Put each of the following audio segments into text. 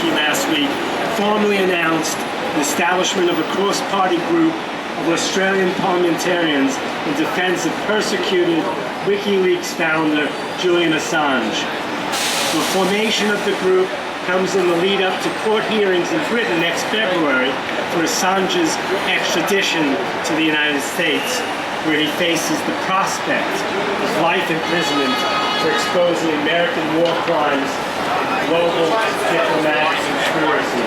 Turkey last week formally announced the establishment of a cross-party group of Australian parliamentarians in defense of persecuted WikiLeaks founder Julian Assange. The formation of the group comes in the lead up to court hearings in Britain next February for Assange's extradition to the United States, where he faces the prospect of life imprisonment for exposing American war crimes and global diplomatic conspiracy.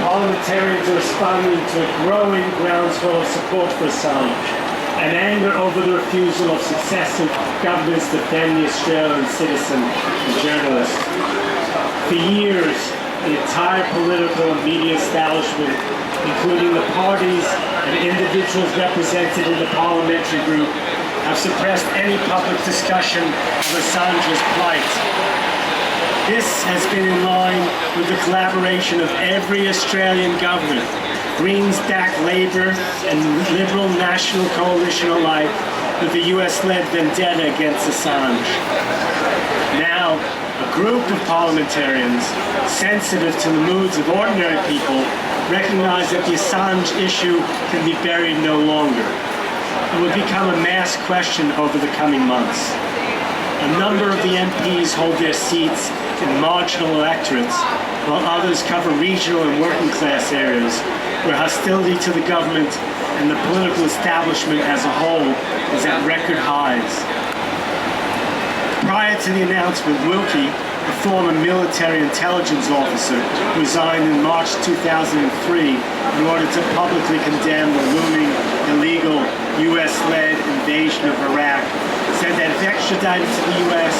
Parliamentarians are responding to a growing groundswell of support for Assange and anger over the refusal of successive governments to defend the Australian citizen and journalist. For years, the entire political and media establishment, including the parties and individuals represented in the parliamentary group, have suppressed any public discussion of Assange's plight. This has been in line with the collaboration of every Australian government, Greens-backed Labour and Liberal National Coalition alike, with the US-led vendetta against Assange. Now, a group of parliamentarians, sensitive to the moods of ordinary people, recognize that the Assange issue can be buried no longer. It will become a mass question over the coming months. A number of the MPs hold their seats in marginal electorates, while others cover regional and working class areas where hostility to the government and the political establishment as a whole is at record highs. Prior to the announcement, Wilkie, a former military intelligence officer, resigned in March 2003 in order to publicly condemn the looming illegal US-led invasion of Iraq, said that if extradited to the US,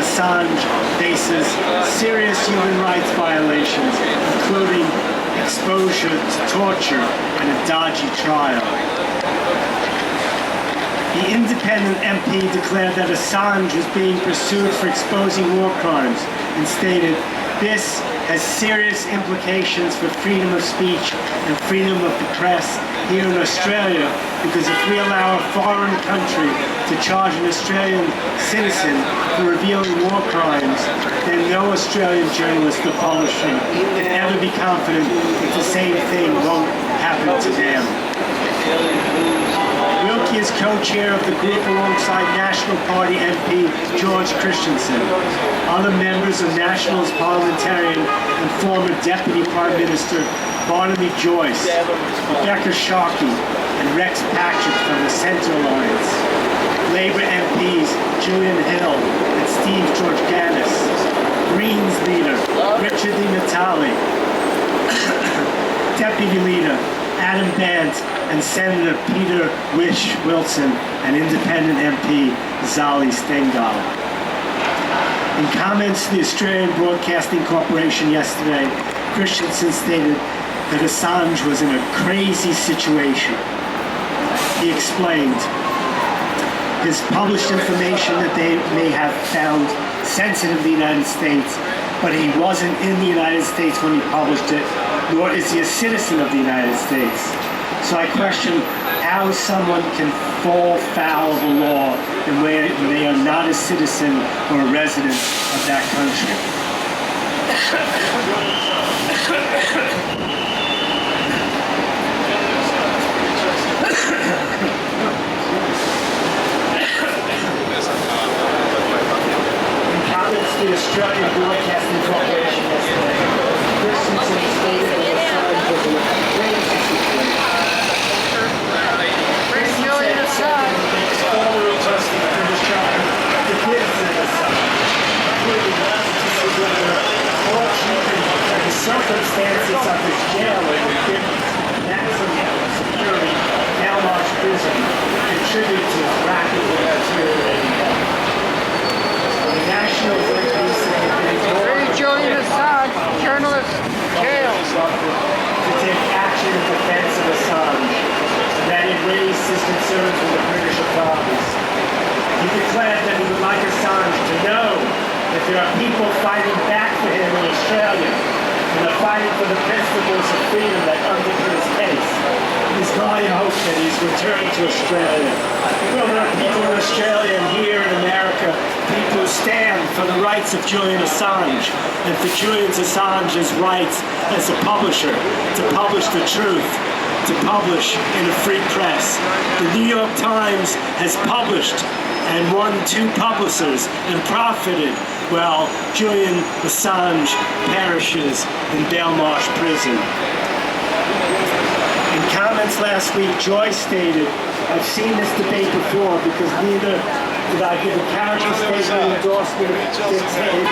Assange faces serious human rights violations, including exposure to torture and a dodgy trial. The independent MP declared that Assange was being pursued for exposing war crimes and stated, "This has serious implications for freedom of speech and freedom of the press here in Australia, because if we allow a foreign country to charge an Australian citizen for revealing war crimes, then no Australian journalist or publisher can ever be confident that the same thing won't happen to them." Wilkie is co-chair of the group alongside National Party MP George Christensen. Other members are Nationals parliamentarian and former Deputy Prime Minister Barnaby Joyce, Rebecca Sharkey, and Rex Patrick from the Centre Alliance. Labour MPs Julian Hill and Steve Georganis. Greens leader Richard Di Natale. Deputy leader Adam Bant and Senator Peter Wilson and independent MP Zali Stengel. In comments to the Australian Broadcasting Corporation yesterday, Christensen stated that Assange was in a crazy situation. He explained, his published information that they may have found sensitive to the United States, but he wasn't in the United States when he published it, nor is he a citizen of the United States. So I question how someone can fall foul of the law and when they are not a citizen or a resident of that country. In comments to the Australian Broadcasting Corporation yesterday, Christensen stated that Assange was in a crazy situation. Circumstances of his jail and maximum security now large prison contribute to his rapidly deteriorating health. The National Free Julian Assange, journalist, jailed. To take action in defense of Assange, and that he raised his concerns with the British authorities. He declared that he would like Assange to know that there are people fighting back for him in Australia, and are fighting for the principles of freedom that underpin his case. is my hope that he's returned to Australia. Well, there are people in Australia and here in America, people who stand for the rights of Julian Assange and for Julian Assange's rights as a publisher to publish the truth, to publish in a free press. The New York Times has published and won 2 publishers and profited while Julian Assange perishes in Belmarsh prison. In comments last week, Joyce stated, "I've seen this debate before because neither did I give a character statement endorsement of dictated.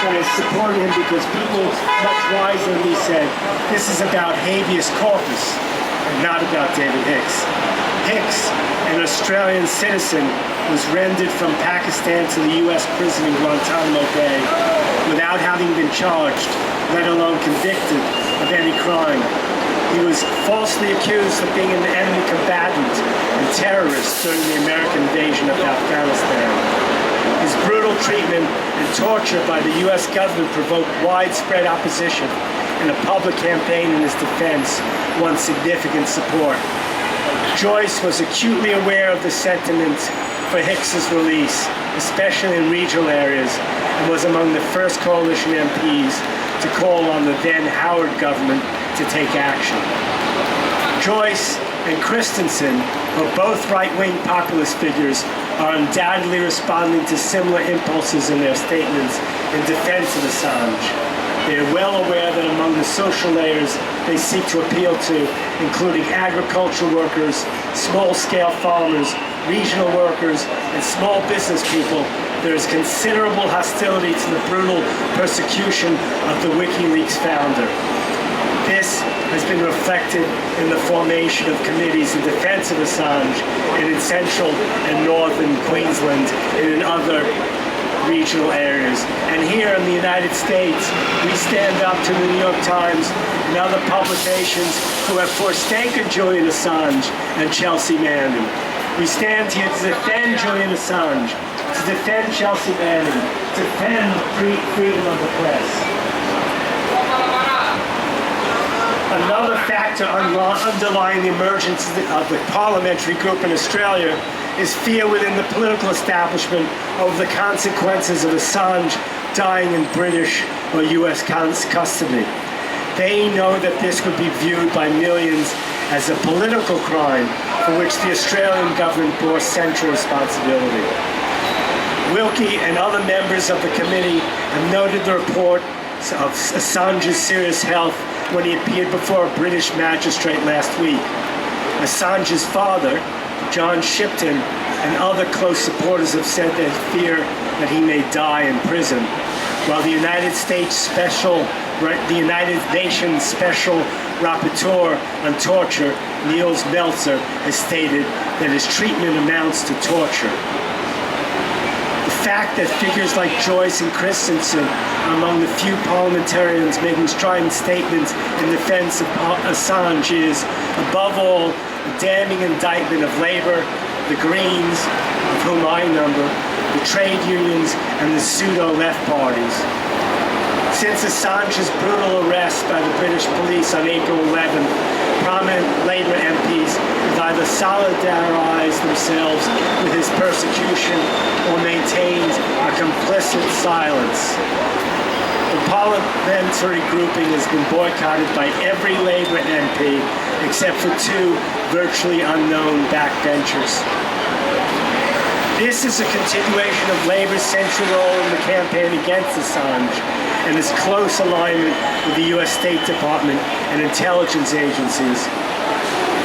I support him because people much wiser than me said, this is about habeas corpus and not about David Hicks. Hicks, an Australian citizen, was rendered from Pakistan to the U.S. prison in Guantanamo Bay without having been charged, let alone convicted of any crime. He was falsely accused of being an enemy combatant and terrorist during the American invasion of Afghanistan. His brutal treatment and torture by the U.S. government provoked widespread opposition, and a public campaign in his defense won significant support. Joyce was acutely aware of the sentiment for Hicks's release, especially in regional areas, and was among the first coalition MPs to call on the then Howard government to take action. Joyce and Christensen, who are both right-wing populist figures, are undoubtedly responding to similar impulses in their statements in defense of Assange. They are well aware that among the social layers they seek to appeal to, including agricultural workers, small-scale farmers, regional workers, and small business people, there is considerable hostility to the brutal persecution of the WikiLeaks founder. This has been reflected in the formation of committees in defense of Assange in central and northern Queensland and in other regional areas. And here in the United States, we stand up to the New York Times and other publications who have forsaken Julian Assange and Chelsea Manning. We stand here to defend Julian Assange, to defend Chelsea Manning, to defend freedom of the press. Another factor underlying the emergence of the parliamentary group in Australia is fear within the political establishment over the consequences of Assange dying in British or US custody. They know that this would be viewed by millions as a political crime for which the Australian government bore central responsibility. Wilkie and other members of the committee have noted the report of Assange's serious health when he appeared before a British magistrate last week. Assange's father, John Shipton, and other close supporters have said they fear that he may die in prison, while the United Nations Special Rapporteur on Torture, Niels Meltzer, has stated that his treatment amounts to torture. The fact that figures like Joyce and Christensen are among the few parliamentarians making strident statements in defense of Assange is, above all, a damning indictment of Labour, the Greens, of whom I number, the trade unions, and the pseudo-left parties. Since Assange's brutal arrest by the British police on April 11th, prominent Labour MPs have either solidarized themselves with his persecution or maintained a complicit silence. The parliamentary grouping has been boycotted by every Labour MP except for 2 virtually unknown backbenchers. This is a continuation of Labour's central role in the campaign against Assange and its close alignment with the U.S. State Department and intelligence agencies.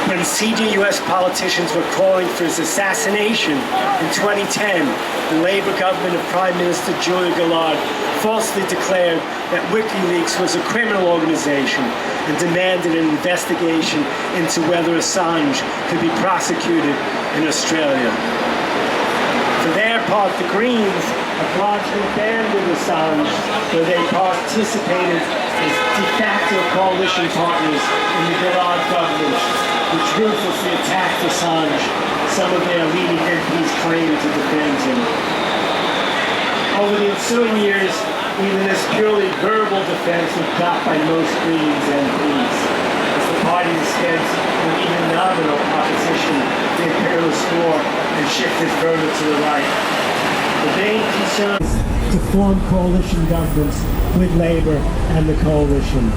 When senior U.S. politicians were calling for his assassination in 2010, the Labour government of Prime Minister Julia Gillard falsely declared that WikiLeaks was a criminal organization and demanded an investigation into whether Assange could be prosecuted in Australia. For their part, the Greens have largely abandoned Assange, where they participated as de facto coalition partners in the Gillard government, which ruthlessly attacked Assange. Some of their leading MPs claimed to defend him. Over the ensuing years, even this purely verbal defense was dropped by most Greens MPs. As the the party dispense with even nominal opposition to the imperialist war and shifted further to the right. The main concern is to form coalition governments with Labour and the coalition.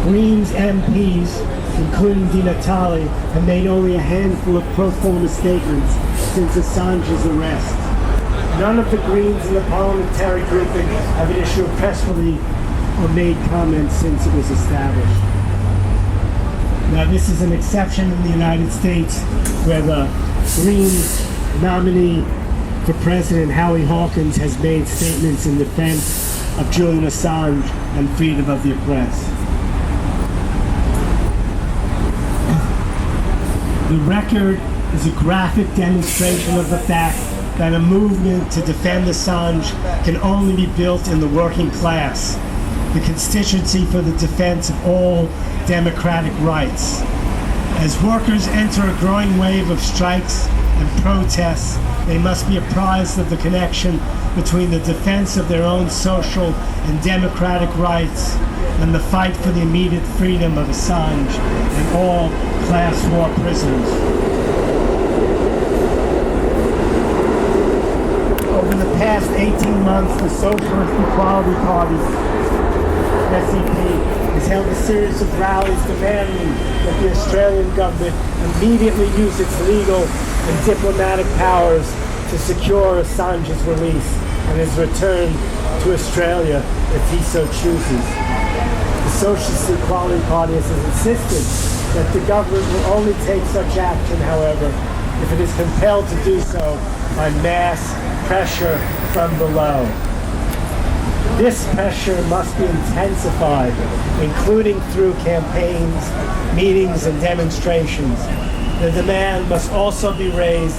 Greens MPs, including Di Natale, have made only a handful of pro forma statements since Assange's arrest. None of the Greens in the parliamentary grouping have issued a press release or made comments since it was established. Now, this is an exception in the United States, where the Greens nominee for President, Howie Hawkins, has made statements in defense of Julian Assange and freedom of the press. The record is a graphic demonstration of the fact that a movement to defend Assange can only be built in the working class, the constituency for the defense of all democratic rights. As workers enter a growing wave of strikes and protests, they must be apprised of the connection between the defense of their own social and democratic rights and the fight for the immediate freedom of Assange and all class war prisoners. Over the past 18 months, the Socialist Equality Party, SEP, has held a series of rallies demanding that the Australian government immediately use its legal and diplomatic powers to secure Assange's release and his return to Australia if he so chooses. The Socialist Equality Party has insisted that the government will only take such action, however, if it is compelled to do so by mass pressure from below. This pressure must be intensified, including through campaigns, meetings, and demonstrations. The demand must also be raised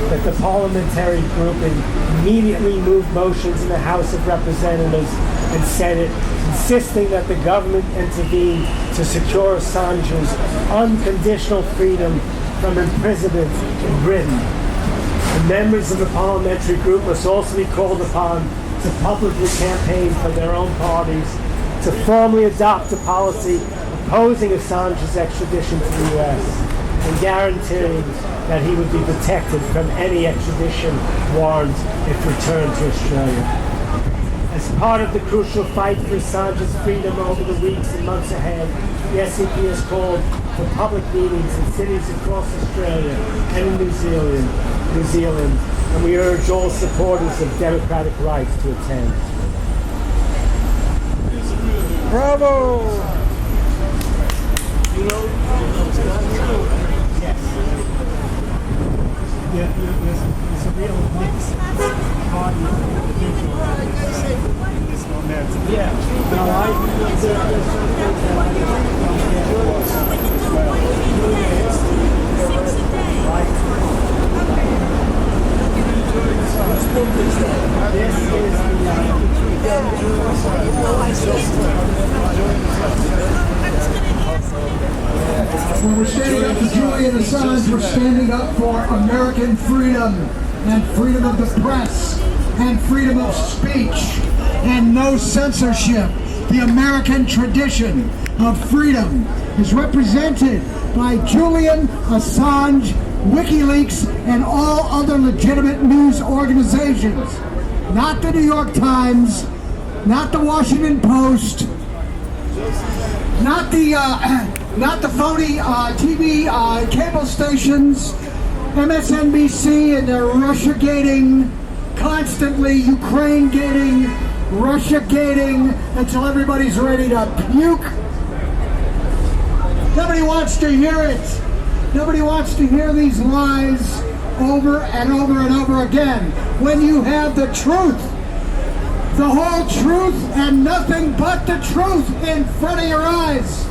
that the parliamentary grouping immediately move motions in the House of Representatives and Senate insisting that the government intervene to secure Assange's unconditional freedom from imprisonment in Britain. The members of the parliamentary group must also be called upon to publicly campaign for their own parties to formally adopt a policy opposing Assange's extradition to the U.S. and guaranteeing that he would be protected from any extradition warrant if returned to Australia. As part of the crucial fight for Assange's freedom over the weeks and months ahead, the SCP has called for public meetings in cities across Australia and in New Zealand, and we urge all supporters of democratic rights to attend. Bravo! Yes. Yeah, there's a real mix party individual. Yeah. When we're standing up for Julian Assange, we're standing up for American freedom and freedom of the press and freedom of speech and no censorship. The American tradition of freedom is represented by Julian Assange, WikiLeaks, and all other legitimate news organizations. Not the New York Times, not the Washington Post, not the phony TV cable stations, MSNBC and their Russia-gating, constantly Ukraine-gating, Russia-gating, until everybody's ready to puke. Nobody wants to hear it. Nobody wants to hear these lies over and over and over again. When you have the truth, the whole truth and nothing but the truth in front of your eyes.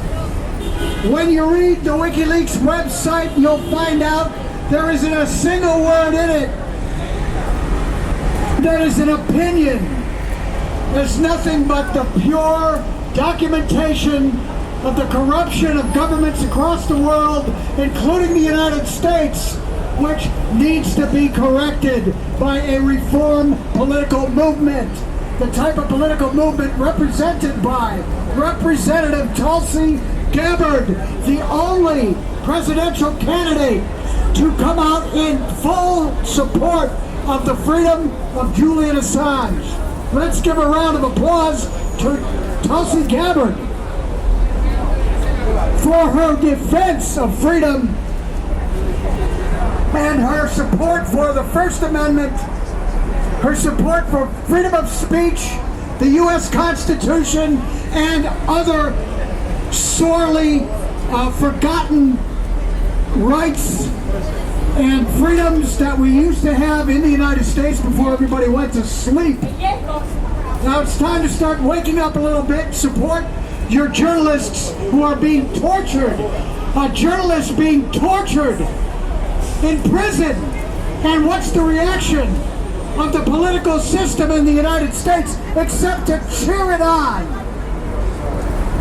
When you read the WikiLeaks website, you'll find out there isn't a single word in it that is an opinion. There's nothing but the pure documentation of the corruption of governments across the world, including the United States, which needs to be corrected by a reform political movement. The type of political movement represented by Representative Tulsi Gabbard, the only presidential candidate to come out in full support of the freedom of Julian Assange. Let's give a round of applause to Tulsi Gabbard for her defense of freedom and her support for the First Amendment, her support for freedom of speech, the U.S. Constitution, and other sorely forgotten rights and freedoms that we used to have in the United States before everybody went to sleep. Now it's time to start waking up a little bit. Support your journalists who are being tortured. A journalist being tortured in prison. And what's the reaction of the political system in the United States except to cheer it on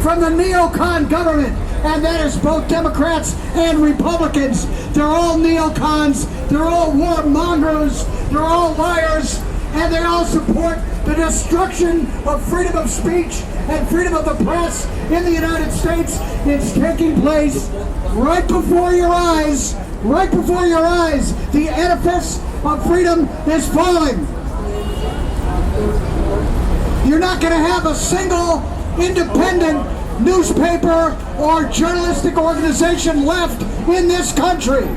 from the neocon government? And that is both Democrats and Republicans. They're all neocons, they're all warmongers, they're all liars, and they all support the destruction of freedom of speech and freedom of the press in the United States. It's taking place right before your eyes. Right before your eyes, the edifice of freedom is falling. You're not going to have a single independent newspaper or journalistic organization left in this country.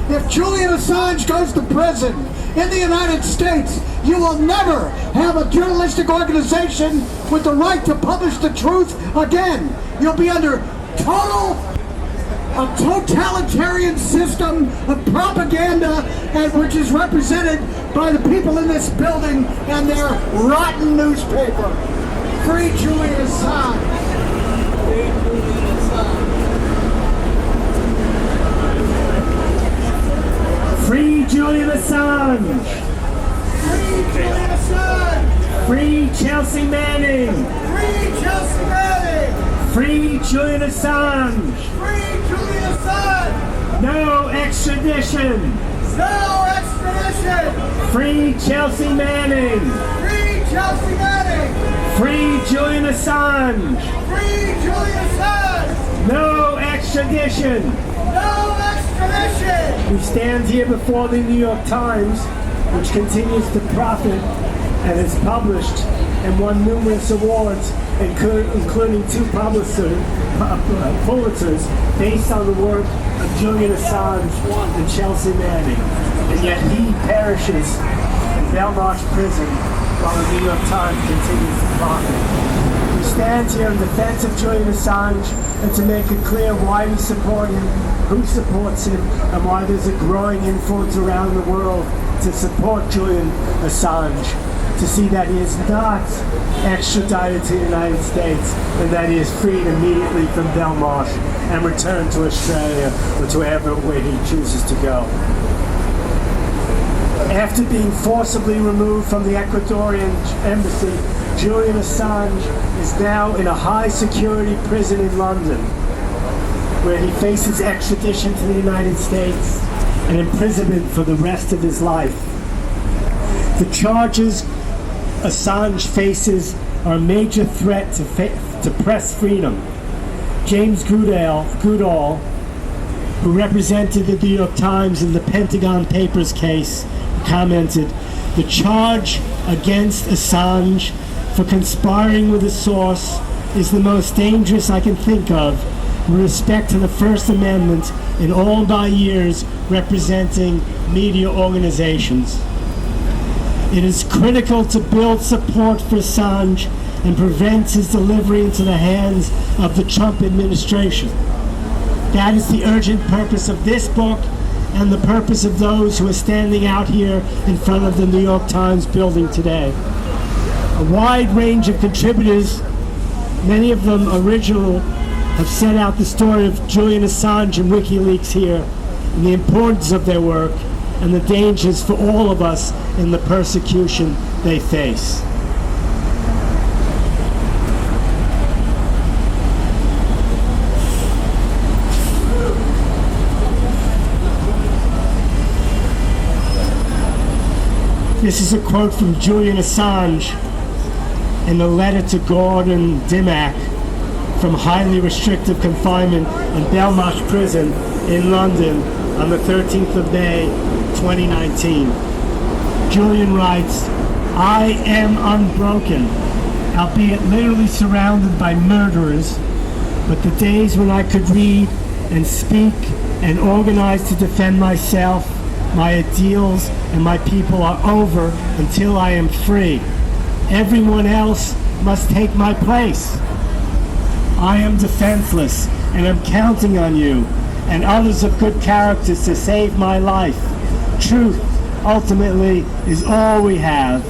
If Julian Assange goes to prison in the United States, you will never have a journalistic organization with the right to publish the truth again. You'll be under a totalitarian system of propaganda, and which is represented by the people in this building and their rotten newspaper. Free Julian Assange. Free Julian Assange! Free Julian Assange! Free Chelsea Manning! Free Chelsea Manning! Free Julian Assange! Free Julian Assange! No extradition! No extradition! Free Chelsea Manning! Free Chelsea Manning! Free Julian Assange! Free Julian Assange! No extradition! No extradition! We stand here before the New York Times, which continues to profit and has published and won numerous awards, including 2 Pulitzers, based on the work of Julian Assange and Chelsea Manning. And yet he perishes in Belmarsh prison while the New York Times continues to profit. We stand here in defense of Julian Assange and to make it clear why we support him, who supports him, and why there's a growing influence around the world to support Julian Assange, to see that he is not extradited to the United States and that he is freed immediately from Belmarsh and returned to Australia or to wherever way he chooses to go. After being forcibly removed from the Ecuadorian embassy, Julian Assange is now in a high-security prison in London, where he faces extradition to the United States and imprisonment for the rest of his life. The charges Assange faces are a major threat to press freedom. James Goodall, who represented the New York Times in the Pentagon Papers case, commented, "The charge against Assange for conspiring with a source is the most dangerous I can think of with respect to the First Amendment in all my years representing media organizations. It is critical to build support for Assange and prevent his delivery into the hands of the Trump administration. That is the urgent purpose of this book and the purpose of those who are standing out here in front of the New York Times building today. A wide range of contributors, many of them original, have set out the story of Julian Assange and WikiLeaks here, and the importance of their work, and the dangers for all of us in the persecution they face. This is a quote from Julian Assange in a letter to Gordon Dimmock from highly restrictive confinement in Belmarsh Prison in London on the 13th of May, 2019. Julian writes, "I am unbroken, albeit literally surrounded by murderers, but the days when I could read and speak and organize to defend myself, my ideals, and my people are over until I am free. Everyone else must take my place. I am defenseless, and I'm counting on you and others of good characters to save my life. Truth, ultimately, is all we have."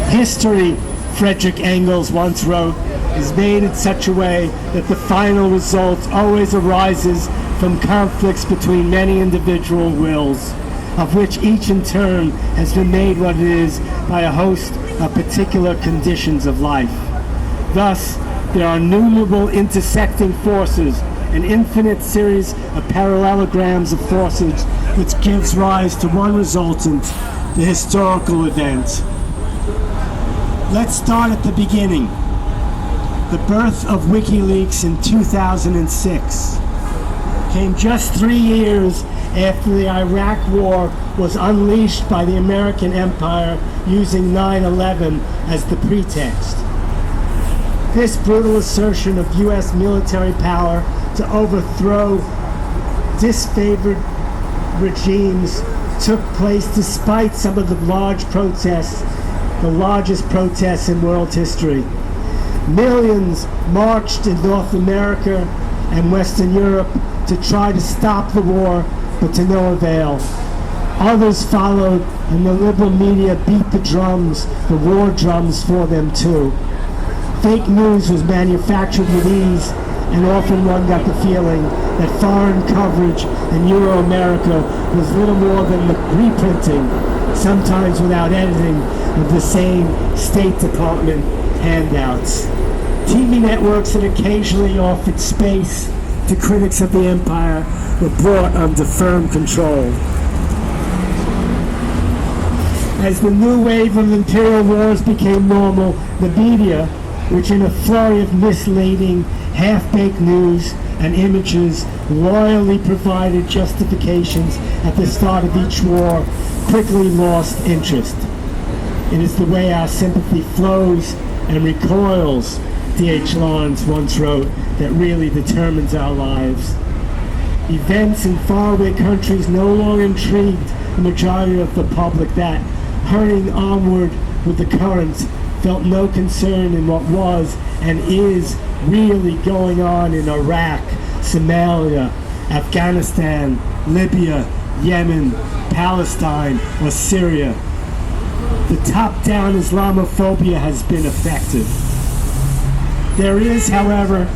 History, Frederick Engels once wrote, is made in such a way that the final result always arises from conflicts between many individual wills, of which each in turn has been made what it is by a host of particular conditions of life. Thus, there are innumerable intersecting forces, an infinite series of parallelograms of forces, which gives rise to one resultant, the historical event. Let's start at the beginning. The birth of WikiLeaks in 2006 came just 3 years after the Iraq War was unleashed by the American empire using 9/11 as the pretext. This brutal assertion of U.S. military power to overthrow disfavored regimes took place despite some of the large protests, the largest protests in world history. Millions marched in North America and Western Europe to try to stop the war, but to no avail. Others followed, and the liberal media beat the drums, the war drums, for them too. Fake news was manufactured with ease, and often one got the feeling that foreign coverage in Euro-America was little more than the reprinting, sometimes without editing, of the same State Department handouts. TV networks that occasionally offered space to critics of the empire were brought under firm control. As the new wave of imperial wars became normal, the media, which in a flurry of misleading, half-baked news and images loyally provided justifications at the start of each war, quickly lost interest. It is the way our sympathy flows and recoils, D.H. Lawrence once wrote, that really determines our lives. Events in faraway countries no longer intrigued the majority of the public that, hurrying onward with the current, felt no concern in what was and is really going on in Iraq, Somalia, Afghanistan, Libya, Yemen, Palestine, or Syria. The top-down Islamophobia has been effective. There is, however,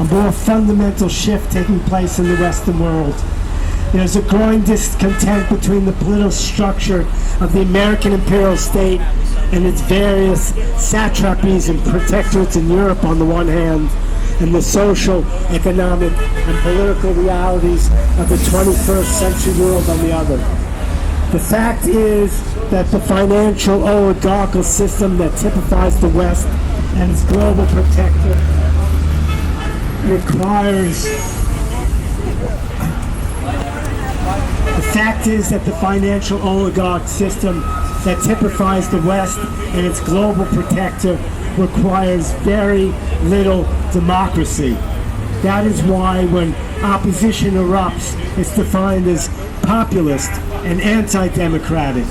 a more fundamental shift taking place in the Western world. There's a growing discontent between the political structure of the American imperial state and its various satrapies and protectorates in Europe on the one hand, and the social, economic, and political realities of the 21st century world on the other. The fact is that the financial oligarchical system that typifies the West and its global protector requires... The fact is that the financial oligarch system that typifies the West and its global protector requires very little democracy. That is why when opposition erupts, it's defined as populist and anti-democratic.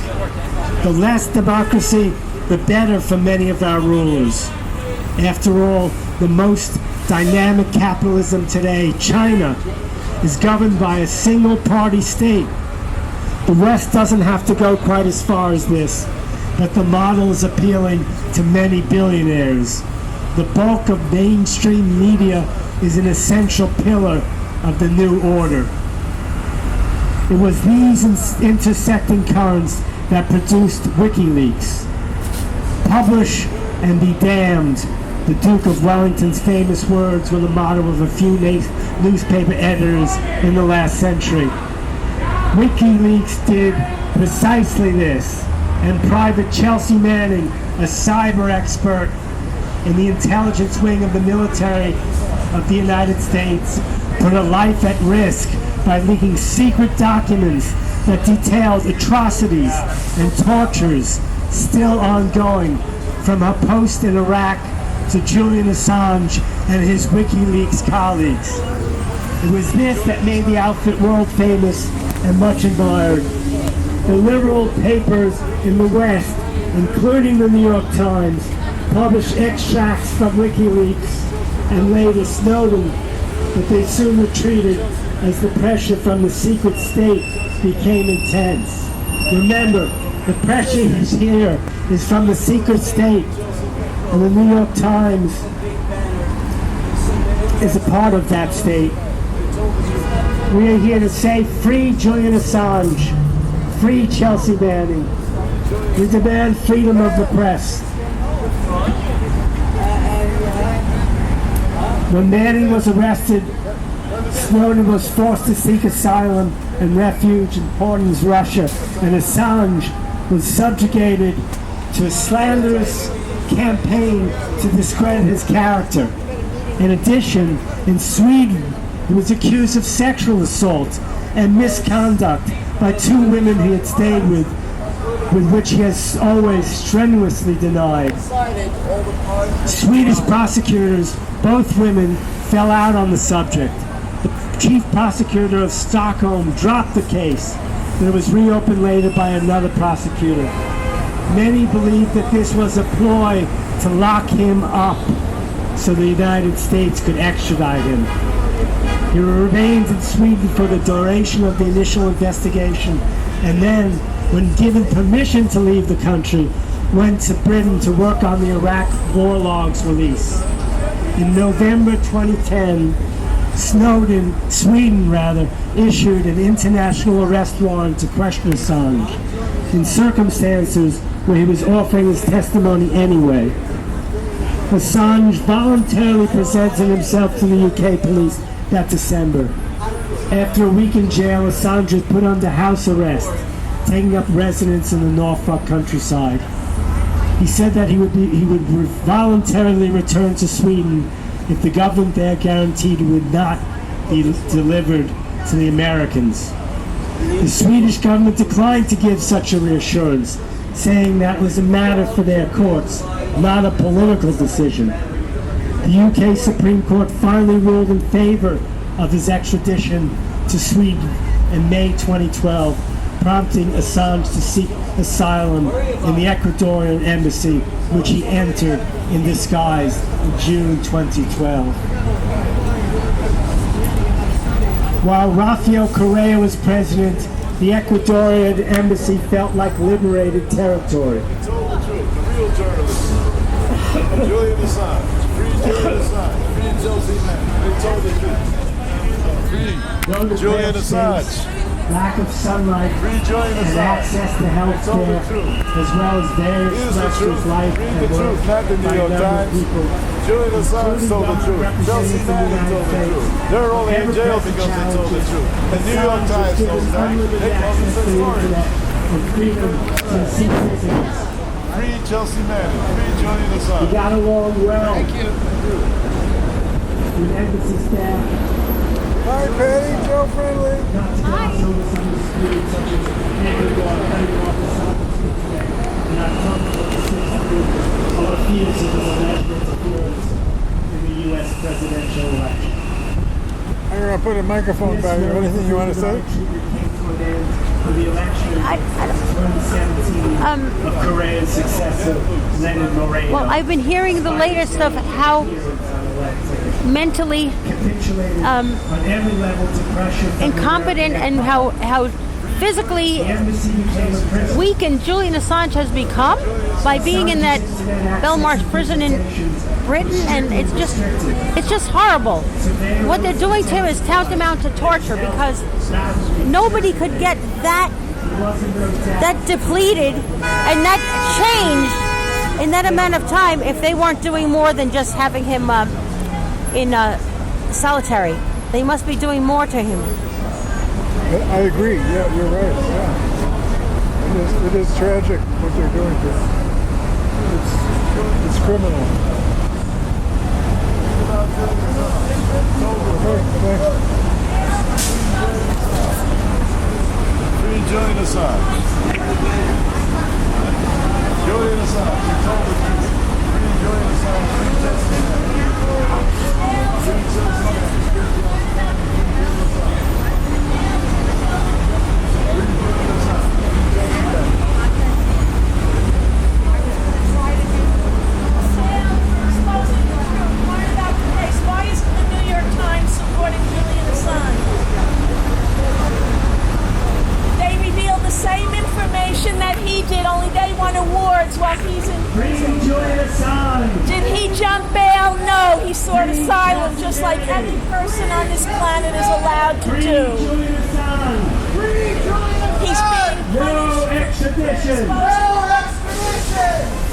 The less democracy, the better for many of our rulers. After all, the most dynamic capitalism today, China, is governed by a single-party state. The West doesn't have to go quite as far as this, but the model is appealing to many billionaires. The bulk of mainstream media is an essential pillar of the new order. It was these intersecting currents that produced WikiLeaks. Publish and be damned, the Duke of Wellington's famous words were the motto of a few newspaper editors in the last century. WikiLeaks did precisely this, and Private Chelsea Manning, a cyber expert in the intelligence wing of the military of the United States put her life at risk by leaking secret documents that detailed atrocities and tortures still ongoing, from her post in Iraq to Julian Assange and his WikiLeaks colleagues. It was this that made the outfit world famous and much admired. The liberal papers in the West, including the New York Times, published extracts from WikiLeaks and later Snowden, but they soon retreated as the pressure from the secret state became intense. Remember, the pressure here is from the secret state, and the New York Times is a part of that state. We are here to say, free Julian Assange, free Chelsea Manning. We demand freedom of the press. When Manning was arrested, Snowden was forced to seek asylum and refuge in Putin's Russia, and Assange was subjugated to a slanderous campaign to discredit his character. In addition, in Sweden, he was accused of sexual assault and misconduct by two women he had stayed with which he has always strenuously denied. Swedish prosecutors, both women, fell out on the subject. The chief prosecutor of Stockholm dropped the case, but it was reopened later by another prosecutor. Many believe that this was a ploy to lock him up so the United States could extradite him. He remained in Sweden for the duration of the initial investigation, and then, when given permission to leave the country, went to Britain to work on the Iraq war logs release. In November 2010, Sweden issued an international arrest warrant to question Assange, in circumstances where he was offering his testimony anyway. Assange voluntarily presented himself to the UK police that December. After a week in jail, Assange was put under house arrest, taking up residence in the Norfolk countryside. He said that he would voluntarily return to Sweden if the government there guaranteed he would not be delivered to the Americans. The Swedish government declined to give such a reassurance, saying that was a matter for their courts, not a political decision. The UK Supreme Court finally ruled in favor of his extradition to Sweden in May 2012, prompting Assange to seek asylum in the Ecuadorian embassy, which he entered in disguise in June 2012. While Rafael Correa was president, the Ecuadorian embassy felt like liberated territory. He told the truth, the real journalist. Julian Assange, free Julian Assange, free Chelsea Manning. They told the truth. Free Julian Assange. Lack of sunlight and access to health care, as well as various threats to his life and work not the New York Times. Julian Assange told the truth. Chelsea Manning told the truth. They're only in jail because they told the truth. The New York Times knows that. They published the story. And freedom to seek visitors. Free Chelsea Manning. Free Julian Assange. We got along well. Thank you. With embassy staff. Hi, Patty. Joe Friendly. Hi. Such as Ecuador, and I've talked about the or fears of alleged interference in the U.S. presidential election. I'm going to put a microphone by you. Anything you want to say? For the election in 2017 of Correa's successor, Lenin Moreno. Well, I've been hearing the latest of how mentally incompetent and how physically weakened Julian Assange has become by being in that Belmarsh prison in Britain, and it's just horrible. What they're doing to him is tantamount to torture, because nobody could get that depleted and that changed in that amount of time if they weren't doing more than just having him in solitary. They must be doing more to him. I agree. Yeah, you're right. Yeah, it is tragic what they're doing to him. It's criminal. Assange. Did he jump bail? No, he sought asylum just like any person on this planet is allowed to Free do. Julian Assange. He's being No punished. extradition.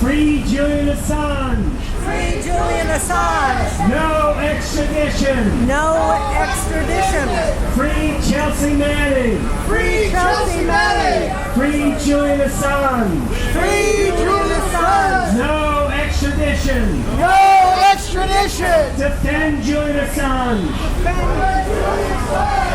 Free Julian Assange. Free Julian Assange. No extradition. No extradition. Free Chelsea Manning. Free Chelsea Manning. Free Julian Assange. Free Julian Assange. No extradition. No extradition. Defend Julian Assange.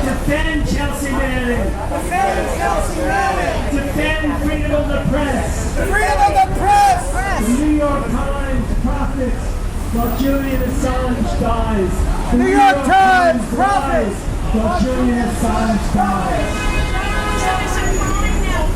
Defend Chelsea Manning. Defend Chelsea Manning. Defend freedom of the press. Freedom of the press. The New York Times profits while Julian Assange dies. The New York Times profits while Julian Assange dies.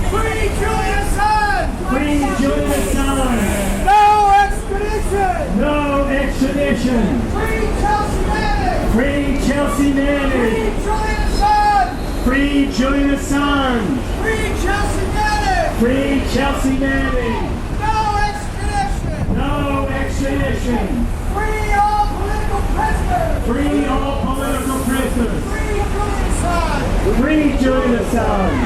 Free Julian Assange. Free Julian Assange. No extradition. No extradition. Free Chelsea Manning. Free Chelsea Manning. Julian Assange. Free Julian Assange. Free Chelsea Manning. Free Chelsea Manning. No extradition. No extradition. Free all political prisoners. Free all political prisoners. Free Julian Assange. Free Julian Assange.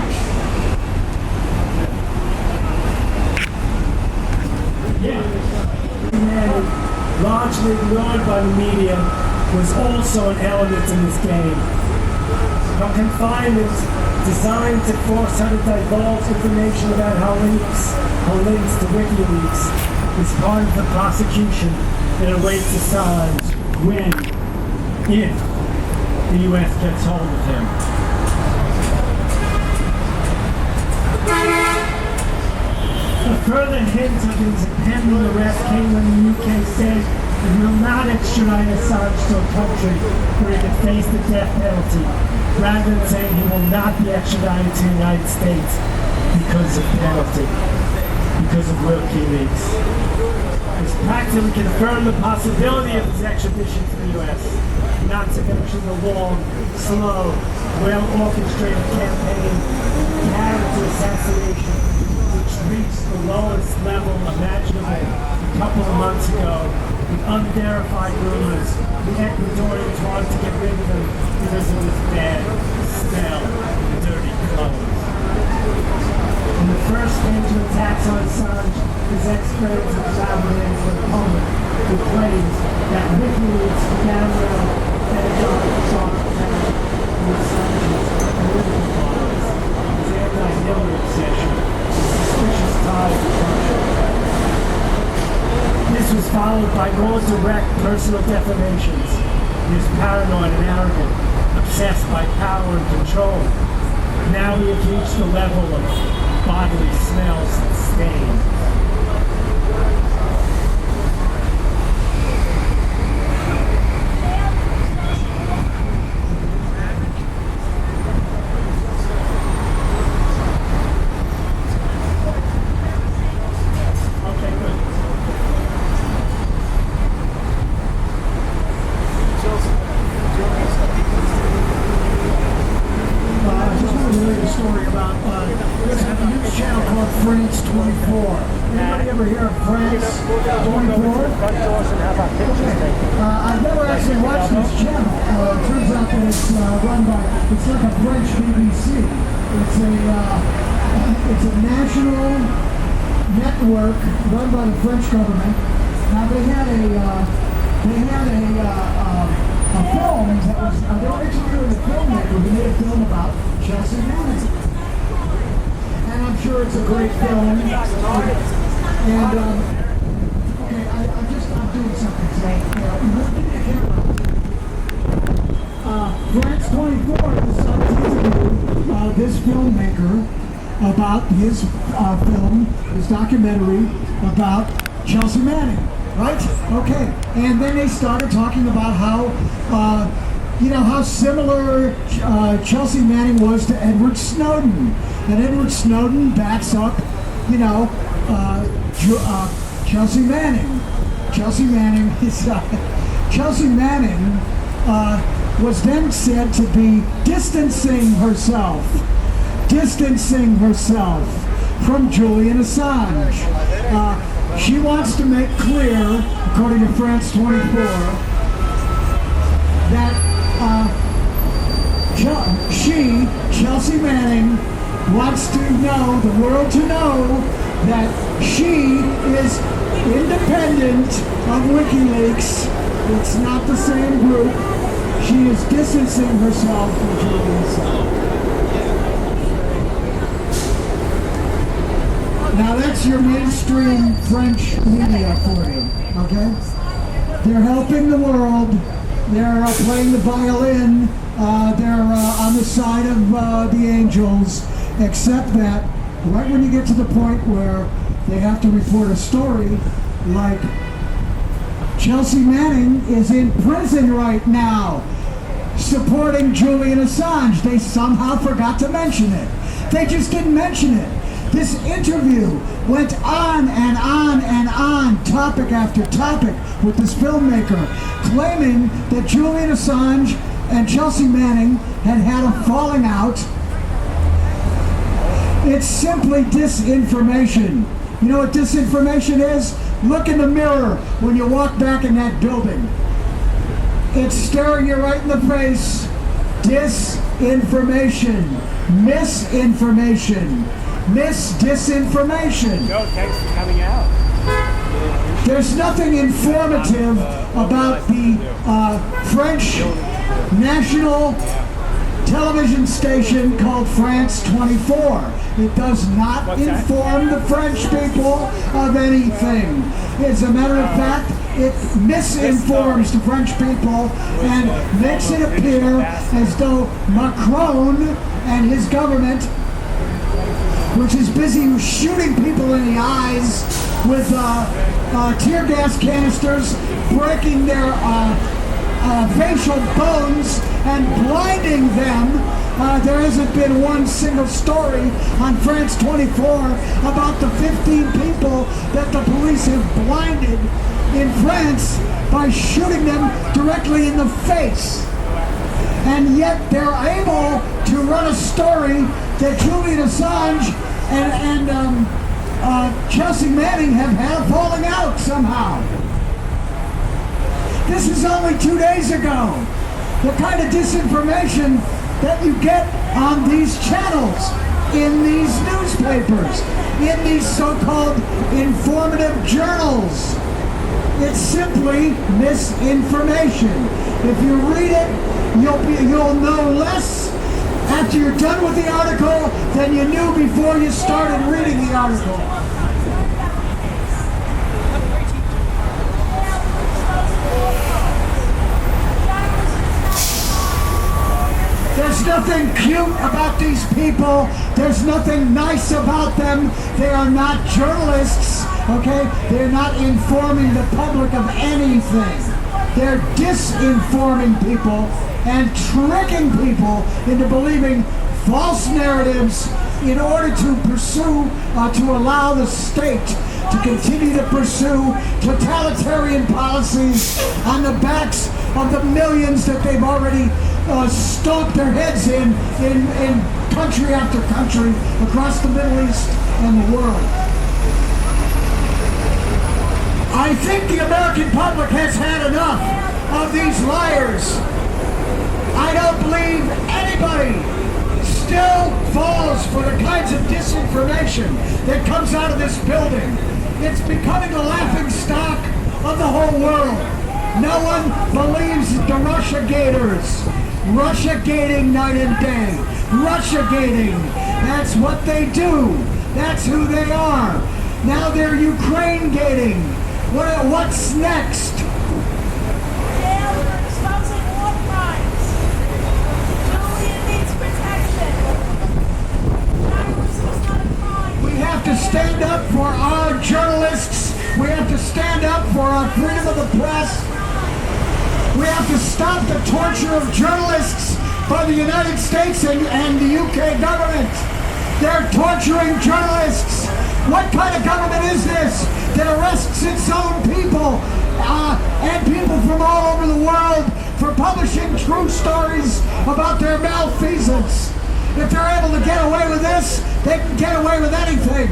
Yeah. Largely ignored by the media, was also an element in this game. Her confinement, designed to force her to divulge information about her links to WikiLeaks, is part of the prosecution that awaits Assange when, if, the U.S. gets hold of him. A further hint of his impending arrest came when the UK said it will not extradite Assange to a country where he could face the death penalty, rather than saying he will not be extradited to the United States because of penalty, because of WikiLeaks. This practically confirmed the possibility of his extradition to the US, not to mention the long, slow, well-orchestrated campaign of character assassination reached the lowest level imaginable a couple of months ago with unverified rumors the Ecuadorians wanted to get rid of him because of his bad smell and dirty clothes. In the first major attacks on Assange, his ex-friends and collaborators were public who claimed that WikiLeaks downloaded pedagogic software and Assange's political bias, his anti-Hillary obsession, suspicious ties to Russia. This was followed by more direct personal defamations. He was paranoid and arrogant, obsessed by power and control. Now we have reached the level of bodily smells and stains. I've never actually watched this channel. It turns out that it's run by, it's like a French BBC. It's a national network run by the French government. Now they had a film that was, they were interviewing a filmmaker who made a film about Chelsea Manning. And I'm sure it's a great film. And, I'm doing something today. France 24 decided to interview this filmmaker about his film, his documentary about Chelsea Manning, right? Okay. And then they started talking about how, how similar Chelsea Manning was to Edward Snowden. And Edward Snowden backs up, Chelsea Manning. Chelsea Manning was then said to be distancing herself from Julian Assange. She wants to make clear, according to France 24, that Chelsea Manning, wants to know, the world to know, that she is independent of WikiLeaks. It's not the same group. She is distancing herself from Julian Assange. Now that's your mainstream French media for you, okay? They're helping the world. They're playing the violin. They're on the side of the angels, except that right when you get to the point where they have to report a story like Chelsea Manning is in prison right now supporting Julian Assange, they somehow forgot to mention it. They just didn't mention it. This interview went on and on and on, topic after topic, with this filmmaker, claiming that Julian Assange and Chelsea Manning had a falling out. It's simply disinformation. You know what disinformation is? Look in the mirror when you walk back in that building. It's staring you right in the face. Disinformation. Misinformation. Disinformation. No, thanks for coming out. There's nothing informative about the French national television station called France 24. It does not inform the French people of anything. As a matter of fact, it misinforms the French people and makes it appear as though Macron and his government, which is busy shooting people in the eyes with tear gas canisters, breaking their facial bones and blinding them. There hasn't been one single story on France 24 about the 15 people that the police have blinded in France by shooting them directly in the face. And yet they're able to run a story that Julian Assange and Chelsea Manning have had a falling out somehow. This is only 2 days ago. The kind of disinformation that you get on these channels, in these newspapers, in these so-called informative journals. It's simply misinformation. If you read it, you'll know less after you're done with the article than you knew before you started reading the article. There's nothing cute about these people. There's nothing nice about them. They are not journalists, okay? They're not informing the public of anything. They're disinforming people and tricking people into believing false narratives in order to pursue, to allow the state to continue to pursue totalitarian policies on the backs of the millions that they've already stomped their heads in country after country across the Middle East and the world. I think the American public has had enough of these liars. I don't believe anybody still falls for the kinds of disinformation that comes out of this building. It's becoming a laughing stock of the whole world. No one believes the Russia-gators. Russia-gating night and day. Russia-gating. That's what they do. That's who they are. Now they're Ukraine-gating. What's next? We have to stand up for our journalists. We have to stand up for our freedom of the press. We have to stop the torture of journalists by the United States and the UK government. They're torturing journalists. What kind of government is this that arrests its own people and people from all over the world for publishing true stories about their malfeasance? If they're able to get away with this, they can get away with anything.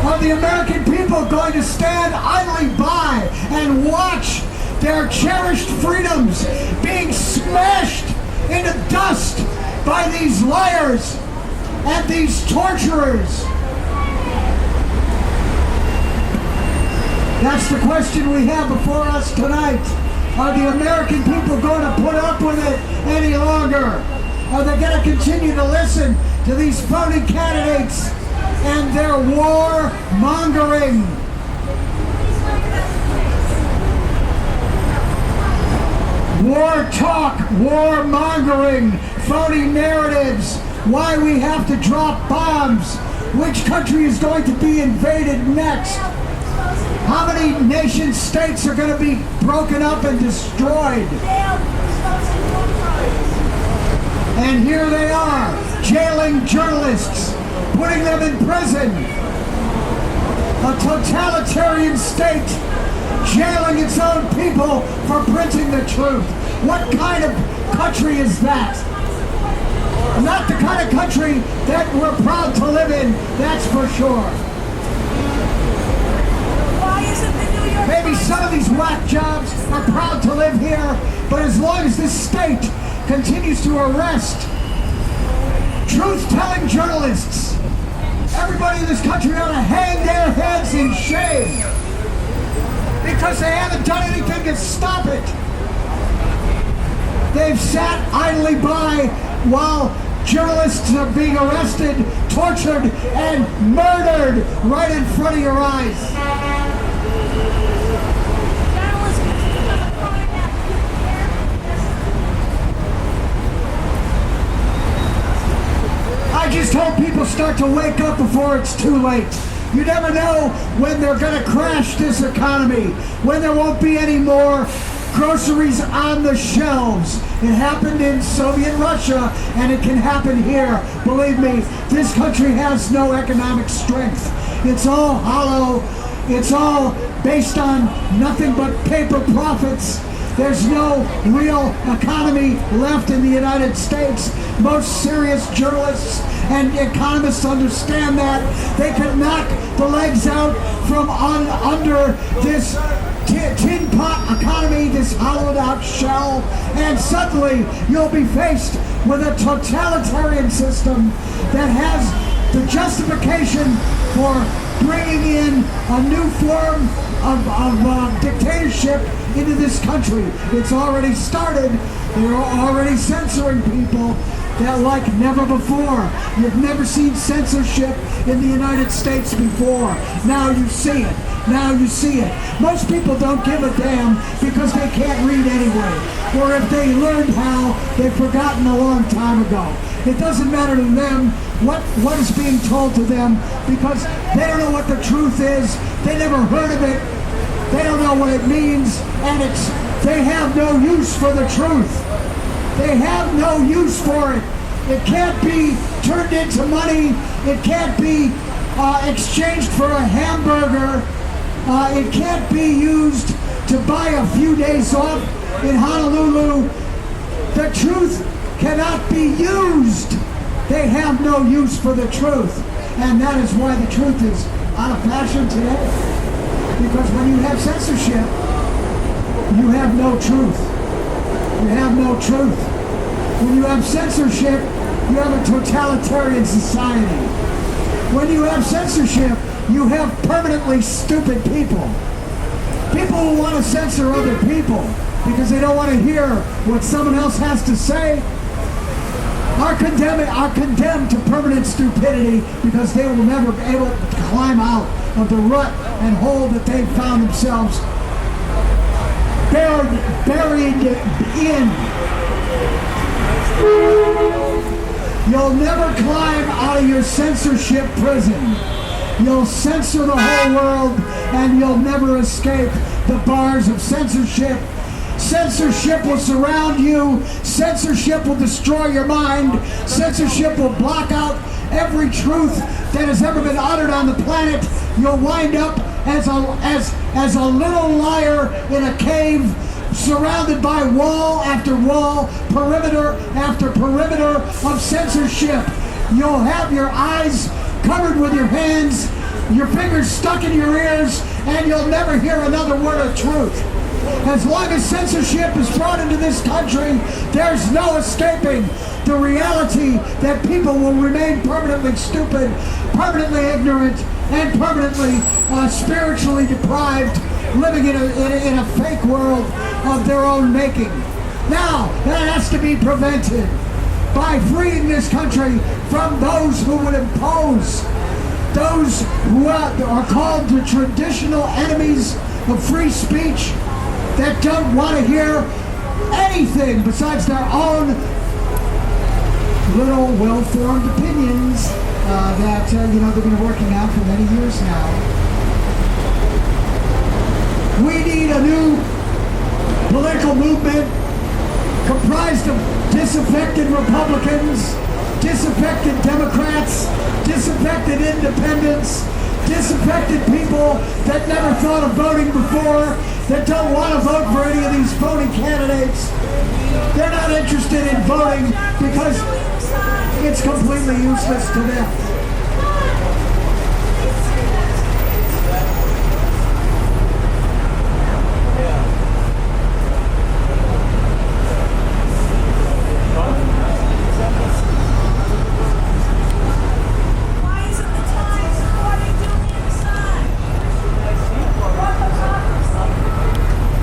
Are the American people going to stand idly by and watch their cherished freedoms being smashed into dust by these liars and these torturers? That's the question we have before us tonight. Are the American people going to put up with it any longer? Are they going to continue to listen to these phony candidates and their war mongering? War talk, war mongering, phony narratives, why we have to drop bombs, which country is going to be invaded next, how many nation states are going to be broken up and destroyed. And here they are, jailing journalists, putting them in prison. A totalitarian state jailing its own people for printing the truth. What kind of country is that? Not the kind of country that we're proud to live in, that's for sure. Why isn't the New York Maybe some of these whack jobs are proud to live here, but as long as this state continues to arrest truth-telling journalists, everybody in this country ought to hang their heads in shame because they haven't done anything to stop it. They've sat idly by while journalists are being arrested, tortured, and murdered right in front of your eyes. I just hope people start to wake up before it's too late. You never know when they're going to crash this economy, when there won't be any more groceries on the shelves. It happened in Soviet Russia, and it can happen here. Believe me, this country has no economic strength. It's all hollow. It's all based on nothing but paper profits. There's no real economy left in the United States. Most serious journalists and economists understand that. They can knock the legs out from under this tin pot economy, this hollowed out shell, and suddenly you'll be faced with a totalitarian system that has the justification for bringing in a new form of dictatorship into this country. It's already started. They're already censoring people that like never before. You've never seen censorship in the United States before. Now you see it. Now you see it. Most people don't give a damn because they can't read anyway. Or if they learned how, they've forgotten a long time ago. It doesn't matter to them what is being told to them because they don't know what the truth is. They never heard of it. They don't know what it means, and they have no use for the truth. They have no use for it. It can't be turned into money. It can't be exchanged for a hamburger. It can't be used to buy a few days off in Honolulu. The truth cannot be used. They have no use for the truth. And that is why the truth is out of fashion today. Because when you have censorship, you have no truth. You have no truth. When you have censorship, you have a totalitarian society. When you have censorship, you have permanently stupid people. People who want to censor other people because they don't want to hear what someone else has to say are condemned to permanent stupidity because they will never be able to climb out of the rut and hole that they've found themselves buried in. You'll never climb out of your censorship prison. You'll censor the whole world and you'll never escape the bars of censorship. Censorship will surround you. Censorship will destroy your mind. Censorship will block out every truth that has ever been uttered on the planet. You'll wind up as a little liar in a cave, surrounded by wall after wall, perimeter after perimeter of censorship. You'll have your eyes covered with your hands your fingers stuck in your ears, and you'll never hear another word of truth. As long as censorship is brought into this country, there's no escaping the reality that people will remain permanently stupid, permanently ignorant, and permanently spiritually deprived, living in a fake world of their own making. Now, that has to be prevented by freeing this country from those who would impose, those who are called the traditional enemies of free speech, that don't want to hear anything besides their own little well-formed opinions that they've been working on for many years now. We need a new political movement comprised of disaffected Republicans, disaffected Democrats, disaffected independents, disaffected people that never thought of voting before, that don't want to vote for any of these phony candidates. They're not interested in voting because it's completely useless to them.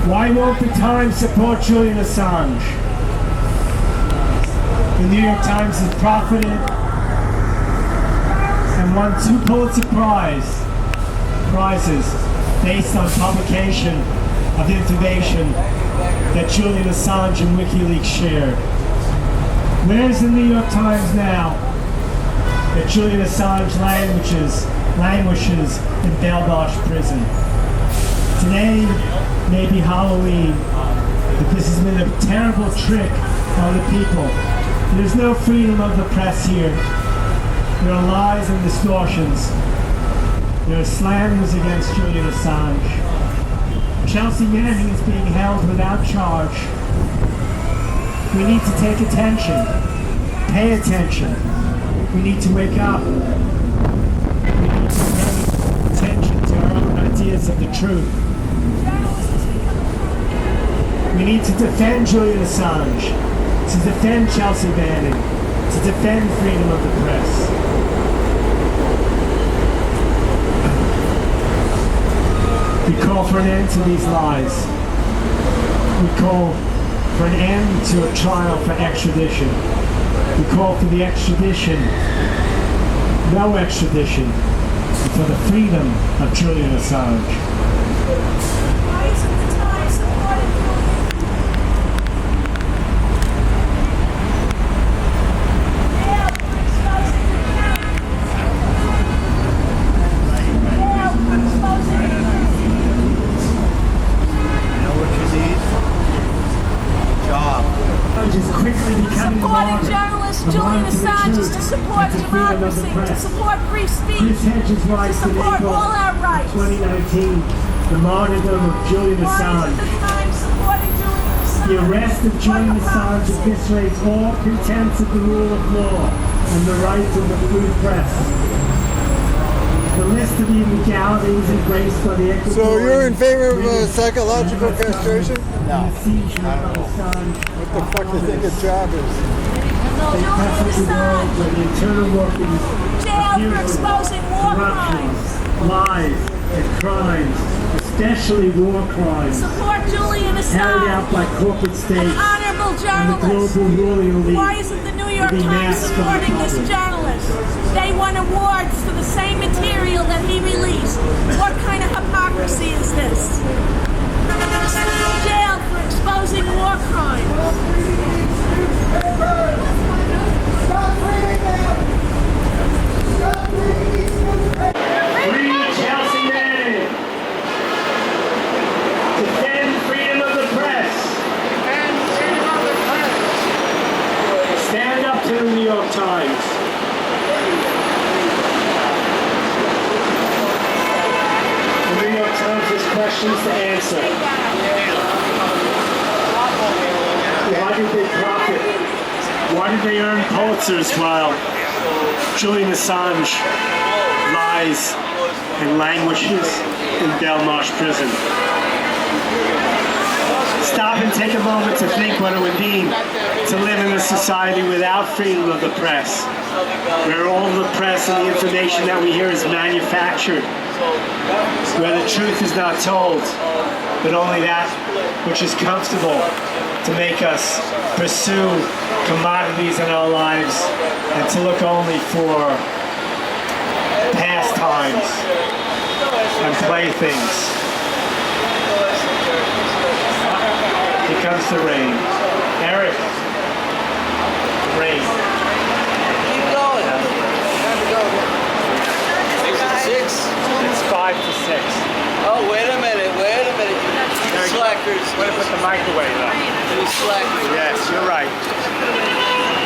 Why won't the Times support Julian Assange? The New York Times has profited and won 2 Pulitzer Prizes based on publication of information that Julian Assange and WikiLeaks shared. Where's the New York Times now that Julian Assange languishes in Belmarsh prison? Today may be Halloween, but this has been a terrible trick on the people. There's no freedom of the press here. There are lies and distortions. There are slanders against Julian Assange. Chelsea Manning is being held without charge. We need to take attention, pay attention. We need to wake up. We need to pay attention to our own ideas of the truth. We need to defend Julian Assange, to defend Chelsea Manning, to defend freedom of the press. We call for an end to these lies. We call for an end to a trial for extradition. We call for the extradition, no extradition, for the freedom of Julian Assange. Supporting journalists, Julian Assange is to support democracy, to support free speech, to support all our rights. 2019, the martyrdom of Julian Assange. The arrest of Julian Assange eviscerates all pretense of the rule of law and the rights of the free press. The list of illegalities embraced by the Ecuadorian... So you're in favor of psychological castration? No. What the fuck do you think a job is? Julian Assange, the internal workings, jail for exposing war crimes, lies, and crimes, especially war crimes, support Julian carried out Assange, by corporate an states honorable and the journalist. global ruling elite. Why isn't the New York to be Times masked from the supporting this public. journalist? They won awards for the same material that he released. What kind of hypocrisy is this? Jail for exposing war crimes. Free Chelsea Manning. Defend freedom of the press. Stand up to the New York Times. The New York Times has questions to answer. Why did they profit? Why did they earn Pulitzers while Julian Assange lies and languishes in Belmarsh prison. Stop and take a moment to think what it would mean to live in a society without freedom of the press, where all the press and the information that we hear is manufactured, where the truth is not told, but only that which is comfortable to make us pursue commodities in our lives and to look only for pastimes and playthings. Here comes the rain. Eric, rain. Keep going. Time to go. 6 to 6? It's 5 to 6. Oh, wait a minute. You slackers. I'm going to put the microwave up. You slackers. Yes, you're right.